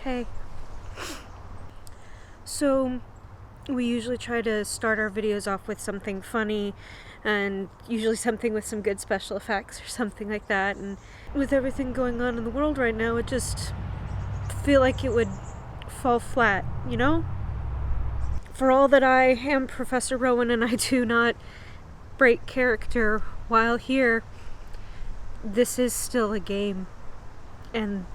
Hey. So, we usually try to start our videos off with something funny, and usually something with some good special effects or something like that, and with everything going on in the world right now, it just feel like it would fall flat, you know? For all that I am Professor Rowan and I do not break character while here, this is still a game. And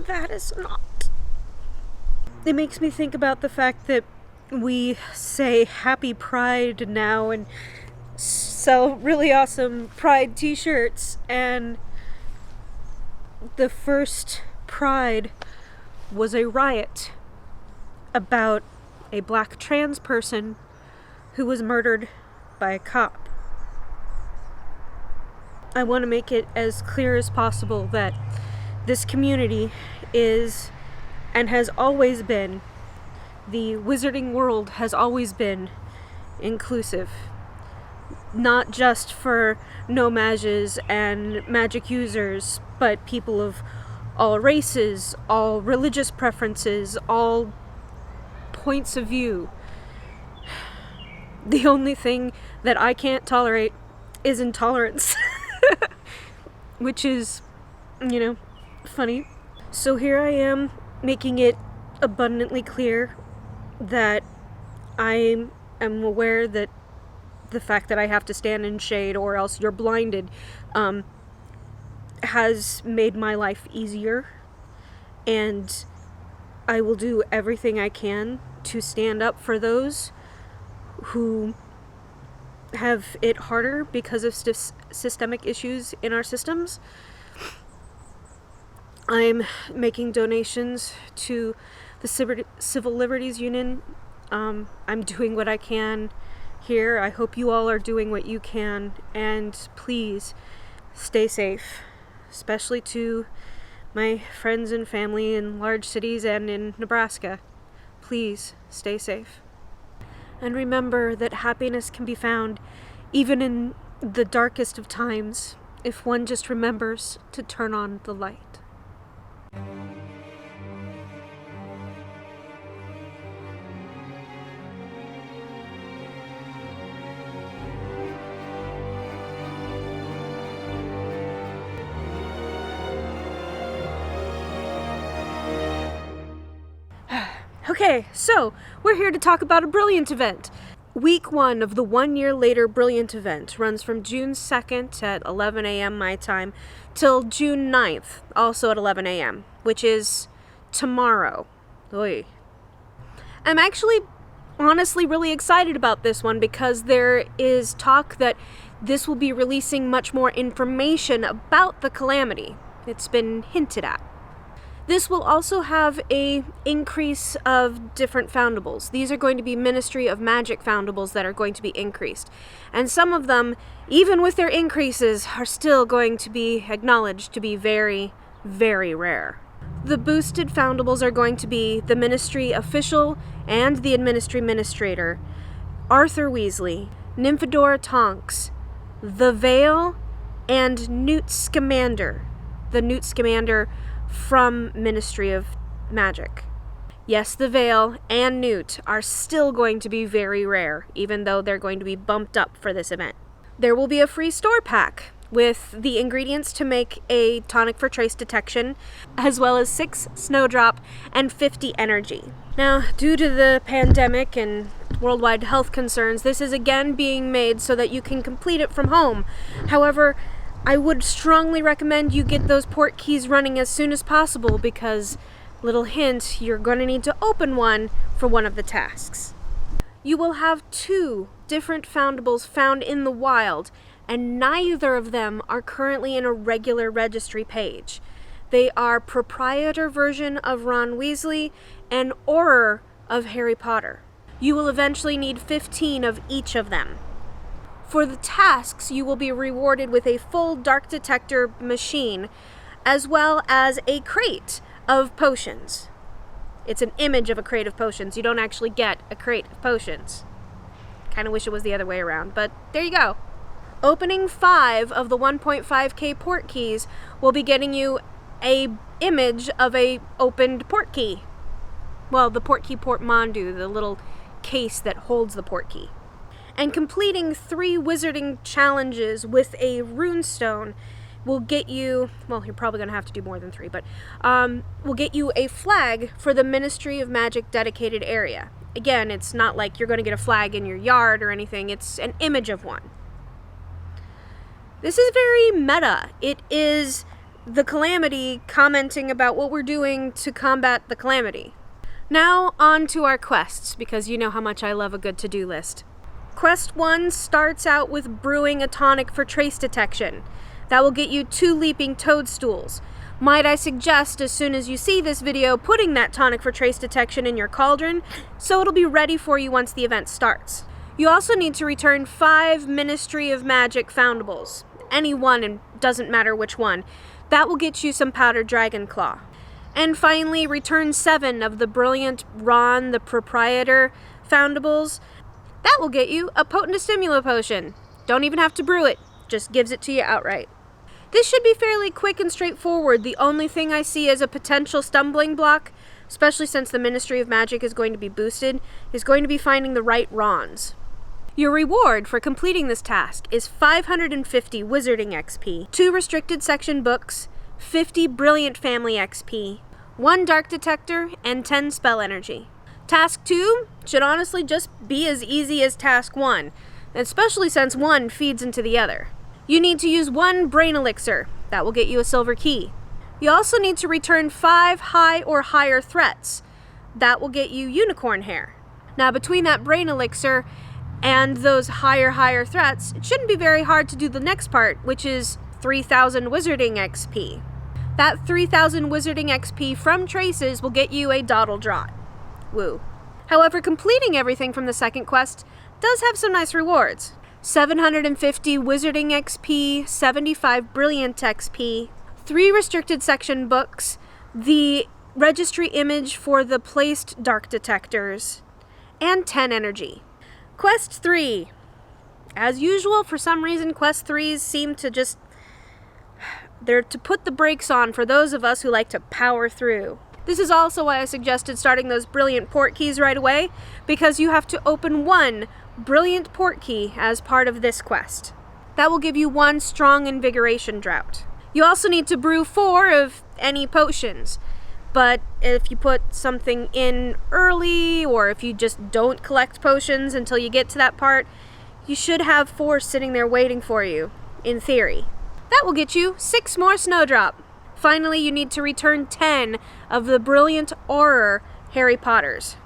that is not. It makes me think about the fact that we say Happy Pride now and sell really awesome Pride t-shirts, and the first Pride was a riot about a black trans person who was murdered by a cop. I want to make it as clear as possible that this community is and has always been, the wizarding world has always been inclusive. Not just for no mages and magic users, but people of all races, all religious preferences, all points of view. The only thing that I can't tolerate is intolerance. Which is, funny. So here I am, making it abundantly clear that I am aware that the fact that I have to stand in shade or else you're blinded has made my life easier, and I will do everything I can to stand up for those who have it harder because of systemic issues in our systems. I'm making donations to the Civil Liberties Union. I'm doing what I can here. I hope you all are doing what you can, and please stay safe, especially to my friends and family in large cities and in Nebraska. Please stay safe. And remember that happiness can be found even in the darkest of times if one just remembers to turn on the light. Okay, so we're here to talk about a brilliant event. Week 1 of the 1 year later brilliant event runs from June 2nd at 11 a.m. my time till June 9th, also at 11 a.m., which is tomorrow. Oy. I'm actually honestly really excited about this one because there is talk that this will be releasing much more information about the calamity. It's been hinted at. This will also have a increase of different foundables. These are going to be Ministry of Magic foundables that are going to be increased. And some of them, even with their increases, are still going to be acknowledged to be very, very rare. The boosted foundables are going to be the Ministry Official and the Administrator, Arthur Weasley, Nymphadora Tonks, the Veil, and Newt Scamander. The Newt Scamander from Ministry of Magic. Yes, the Veil and Newt are still going to be very rare, even though they're going to be bumped up for this event. There will be a free store pack with the ingredients to make a tonic for trace detection, as well as 6 snowdrop and 50 energy. Now, due to the pandemic and worldwide health concerns, this is again being made so that you can complete it from home. However, I would strongly recommend you get those port keys running as soon as possible because, little hint, you're going to need to open one for one of the tasks. You will have 2 different foundables found in the wild, and neither of them are currently in a regular registry page. They are proprietor version of Ron Weasley and Auror of Harry Potter. You will eventually need 15 of each of them. For the tasks, you will be rewarded with a full dark detector machine, as well as a crate of potions. It's an image of a crate of potions. You don't actually get a crate of potions. Kind of wish it was the other way around, but there you go. Opening 5 of the 1.5k port keys will be getting you a image of a opened portkey. Well, the portkey portmanteau, the little case that holds the portkey. And completing 3 wizarding challenges with a runestone will get you, well, you're probably going to have to do more than 3, but will get you a flag for the Ministry of Magic dedicated area. Again, it's not like you're going to get a flag in your yard or anything, it's an image of one. This is very meta. It is the calamity commenting about what we're doing to combat the calamity. Now on to our quests, because you know how much I love a good to-do list. Quest 1 starts out with brewing a tonic for trace detection. That will get you 2 leaping toadstools. Might I suggest, as soon as you see this video, putting that tonic for trace detection in your cauldron, so it'll be ready for you once the event starts. You also need to return 5 Ministry of Magic foundables. Any one, and doesn't matter which one. That will get you some powdered dragon claw. And finally, return 7 of the brilliant Rowan the Proprietor foundables. That will get you a potent stimula potion. Don't even have to brew it, just gives it to you outright. This should be fairly quick and straightforward. The only thing I see as a potential stumbling block, especially since the Ministry of Magic is going to be boosted, is going to be finding the right Rons. Your reward for completing this task is 550 Wizarding XP, 2 restricted section books, 50 Brilliant Family XP, 1 Dark Detector, and 10 Spell Energy. Task 2 should honestly just be as easy as Task 1, especially since one feeds into the other. You need to use 1 Brain Elixir. That will get you a silver key. You also need to return 5 high or higher threats. That will get you unicorn hair. Now, between that Brain Elixir and those higher threats, it shouldn't be very hard to do the next part, which is 3,000 Wizarding XP. That 3,000 Wizarding XP from traces will get you a Dawdle Draught. Woo. However, completing everything from the second quest does have some nice rewards. 750 Wizarding XP, 75 Brilliant XP, 3 restricted section books, the registry image for the placed dark detectors, and 10 energy. Quest 3. As usual, for some reason, Quest 3s seem to just... they're to put the brakes on for those of us who like to power through. This is also why I suggested starting those brilliant port keys right away, because you have to open 1 brilliant port key as part of this quest. That will give you 1 strong invigoration drought. You also need to brew 4 of any potions, but if you put something in early, or if you just don't collect potions until you get to that part, you should have 4 sitting there waiting for you, in theory. That will get you 6 more Snowdrop. Finally, you need to return 10 of the Brilliant Auror Harry Potters.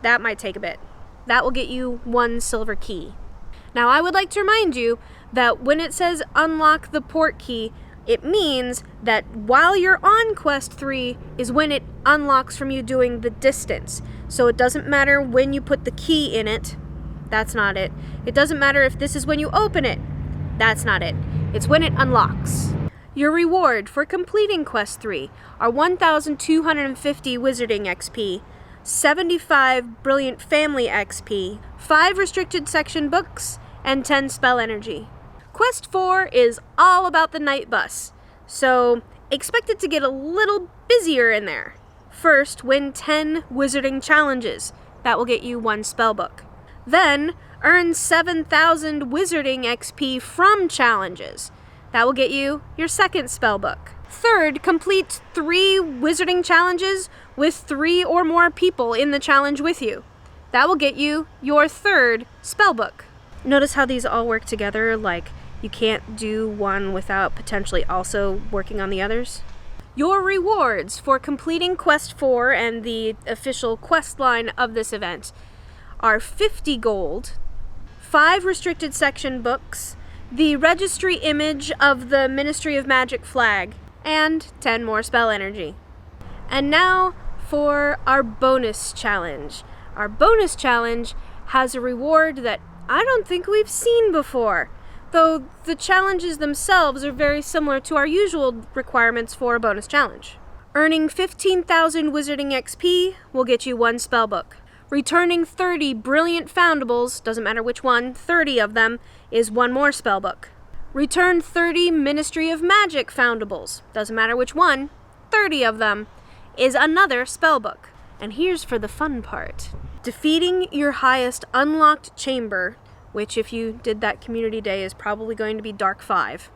That might take a bit. That will get you 1 silver key. Now, I would like to remind you that when it says unlock the port key, it means that while you're on Quest 3 is when it unlocks from you doing the distance. So it doesn't matter when you put the key in it. That's not it. It doesn't matter if this is when you open it. That's not it. It's when it unlocks. Your reward for completing Quest 3 are 1,250 Wizarding XP, 75 Brilliant Family XP, 5 restricted section books, and 10 spell energy. Quest 4 is all about the night bus, so expect it to get a little busier in there. First, win 10 Wizarding challenges. That will get you 1 spell book. Then, earn 7,000 Wizarding XP from challenges. That will get you your 2nd spell book. Third, complete 3 Wizarding challenges with 3 or more people in the challenge with you. That will get you your 3rd spell book. Notice how these all work together, like you can't do one without potentially also working on the others? Your rewards for completing Quest 4 and the official quest line of this event are 50 gold, 5 restricted section books, the registry image of the Ministry of Magic flag, and 10 more spell energy. And now for our bonus challenge. Our bonus challenge has a reward that I don't think we've seen before, though the challenges themselves are very similar to our usual requirements for a bonus challenge. Earning 15,000 Wizarding XP will get you 1 spellbook. Returning 30 Brilliant Foundables, doesn't matter which one, 30 of them, is 1 more spellbook. Return 30 Ministry of Magic foundables. Doesn't matter which one, 30 of them is another spellbook. And here's for the fun part. Defeating your highest unlocked chamber, which if you did that community day is probably going to be Dark 5.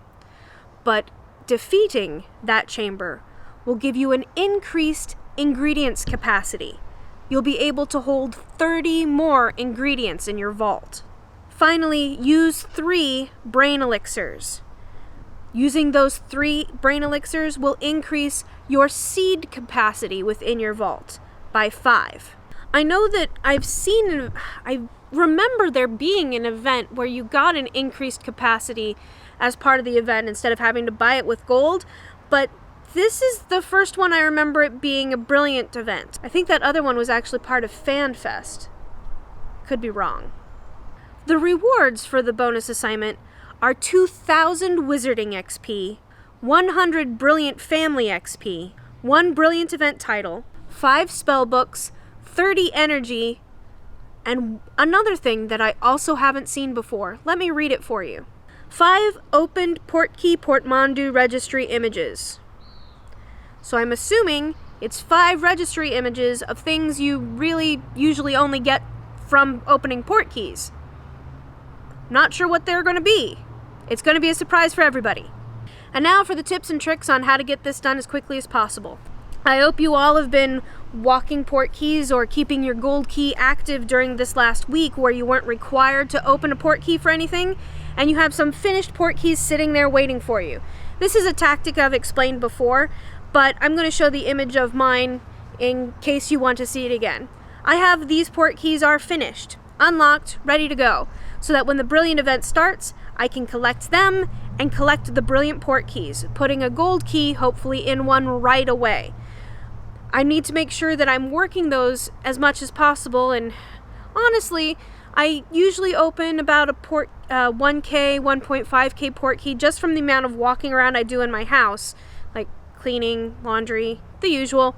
But defeating that chamber will give you an increased ingredients capacity. You'll be able to hold 30 more ingredients in your vault. Finally, use 3 brain elixirs. Using those 3 brain elixirs will increase your seed capacity within your vault by 5. I know that I remember there being an event where you got an increased capacity as part of the event instead of having to buy it with gold, but this is the first one I remember it being a brilliant event. I think that other one was actually part of FanFest. Could be wrong. The rewards for the bonus assignment are 2,000 Wizarding XP, 100 Brilliant Family XP, 1 Brilliant Event title, 5 spellbooks, 30 energy, and another thing that I also haven't seen before. Let me read it for you. 5 opened Portkey Portmanteau registry images. So I'm assuming it's 5 registry images of things you really usually only get from opening Portkeys. Not sure what they're going to be. It's going to be a surprise for everybody. And now for the tips and tricks on how to get this done as quickly as possible. I hope you all have been walking Portkeys or keeping your gold key active during this last week where you weren't required to open a Portkey for anything, and you have some finished Portkeys sitting there waiting for you. This is a tactic I've explained before, but I'm going to show the image of mine in case you want to see it again. I have these Portkeys are finished, unlocked, ready to go, so that when the Brilliant event starts, I can collect them and collect the Brilliant Portkeys, putting a gold key hopefully in one right away. I need to make sure that I'm working those as much as possible, and honestly, I usually open about a 1K, 1.5K Portkey just from the amount of walking around I do in my house, like cleaning, laundry, the usual.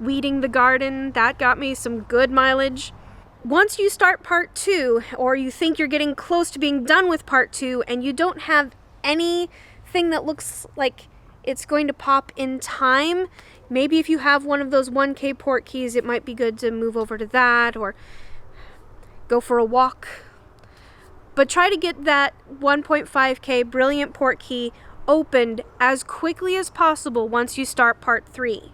Weeding the garden, that got me some good mileage. Once you start part 2, or you think you're getting close to being done with part 2, and you don't have anything that looks like it's going to pop in time, maybe if you have one of those 1K Portkeys, it might be good to move over to that, or go for a walk. But try to get that 1.5K Brilliant Portkey opened as quickly as possible once you start part 3.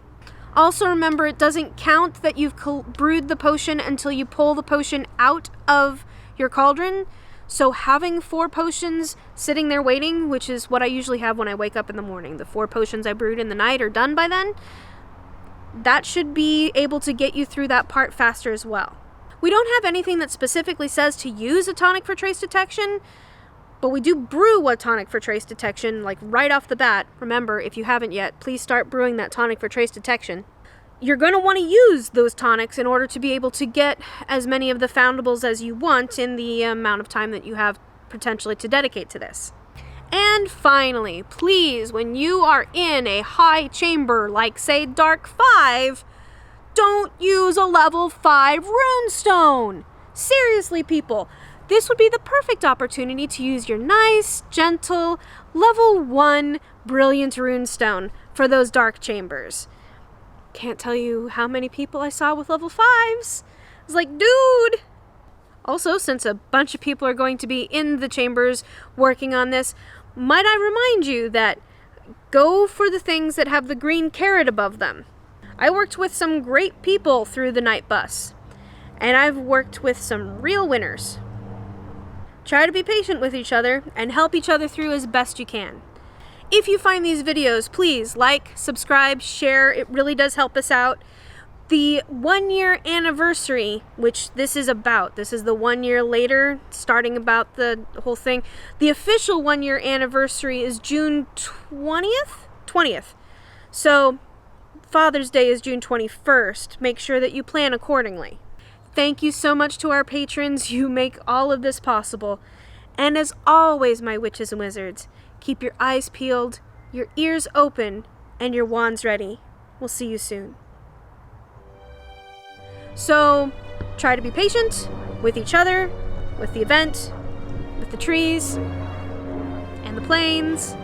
Also remember, it doesn't count that you've brewed the potion until you pull the potion out of your cauldron. So having 4 potions sitting there waiting, which is what I usually have when I wake up in the morning, the 4 potions I brewed in the night are done by then, that should be able to get you through that part faster as well. We don't have anything that specifically says to use a tonic for trace detection, but we do brew a tonic for trace detection, like right off the bat. Remember, if you haven't yet, please start brewing that tonic for trace detection. You're going to want to use those tonics in order to be able to get as many of the foundables as you want in the amount of time that you have potentially to dedicate to this. And finally, please, when you are in a high chamber, like say Dark 5, don't use a level 5 runestone. Seriously, people. This would be the perfect opportunity to use your nice, gentle, level 1 brilliant runestone for those dark chambers. Can't tell you how many people I saw with level 5s. I was like, dude! Also, since a bunch of people are going to be in the chambers working on this, might I remind you that go for the things that have the green carrot above them. I worked with some great people through the night bus, and I've worked with some real winners. Try to be patient with each other and help each other through as best you can. If you find these videos, please like, subscribe, share. It really does help us out. The 1 year anniversary, which this is about, this is the 1 year later, starting about the whole thing. The official 1 year anniversary is June 20th? So Father's Day is June 21st. Make sure that you plan accordingly. Thank you so much to our patrons. You make all of this possible. And as always, my witches and wizards, keep your eyes peeled, your ears open, and your wands ready. We'll see you soon. So, try to be patient with each other, with the event, with the trees, and and the planes.